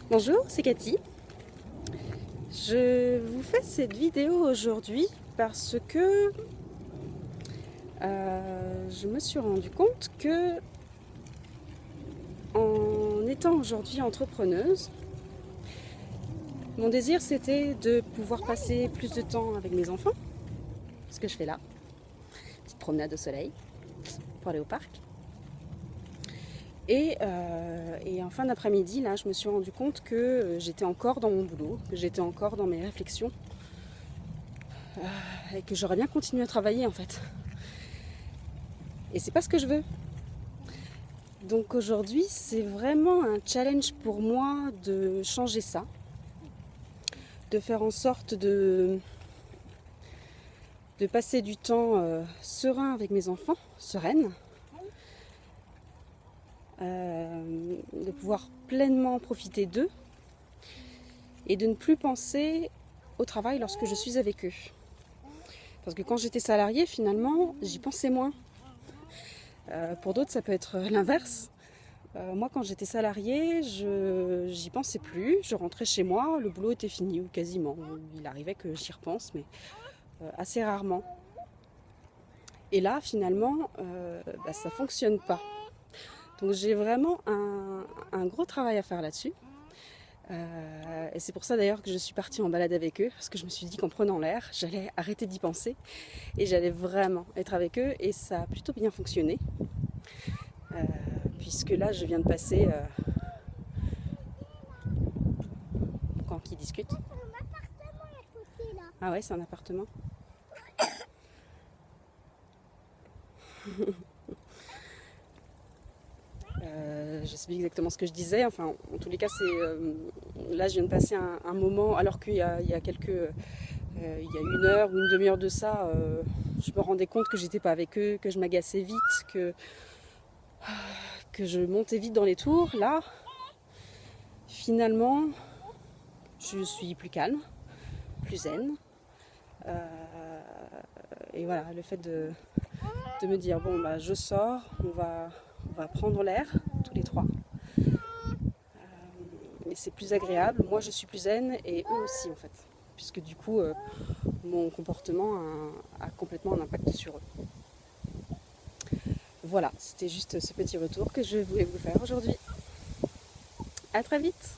Bonjour, c'est Cathy. Je vous fais cette vidéo aujourd'hui parce que je me suis rendu compte que en étant aujourd'hui entrepreneuse, mon désir c'était de pouvoir passer plus de temps avec mes enfants, ce que je fais là, petite promenade au soleil pour aller au parc. Et en fin d'après-midi, là, je me suis rendu compte que j'étais encore dans mon boulot, que j'étais encore dans mes réflexions, et que j'aurais bien continué à travailler en fait. Et c'est pas ce que je veux. Donc aujourd'hui, c'est vraiment un challenge pour moi de changer ça, de faire en sorte de passer du temps serein avec mes enfants, sereine, de pouvoir pleinement profiter d'eux et de ne plus penser au travail lorsque je suis avec eux. Parce que quand j'étais salariée, finalement, j'y pensais moins. Pour d'autres, ça peut être l'inverse. Moi, quand j'étais salariée, j'y pensais plus. Je rentrais chez moi, le boulot était fini, ou quasiment. Il arrivait que j'y repense, mais assez rarement. Et là, finalement, ça fonctionne pas. Donc j'ai vraiment un gros travail à faire là-dessus. Et c'est pour ça d'ailleurs que je suis partie en balade avec eux, parce que je me suis dit qu'en prenant l'air, j'allais arrêter d'y penser et j'allais vraiment être avec eux, et ça a plutôt bien fonctionné. Puisque là, je viens de passer quand ils discutent. Ah ouais, c'est un appartement. Je sais plus exactement ce que je disais. Enfin, en tous les cas, là, je viens de passer un moment, alors qu'il y a il y a 1 heure ou une demi-heure de ça, je me rendais compte que j'étais pas avec eux, que je m'agaçais vite, que je montais vite dans les tours. Là, finalement, je suis plus calme, plus zen. Et voilà, le fait de me dire, bon, bah, je sors, on va prendre l'air, tous les trois. Et c'est plus agréable, moi je suis plus zen, et eux aussi en fait. Puisque du coup, mon comportement a complètement un impact sur eux. Voilà, c'était juste ce petit retour que je voulais vous faire aujourd'hui. À très vite!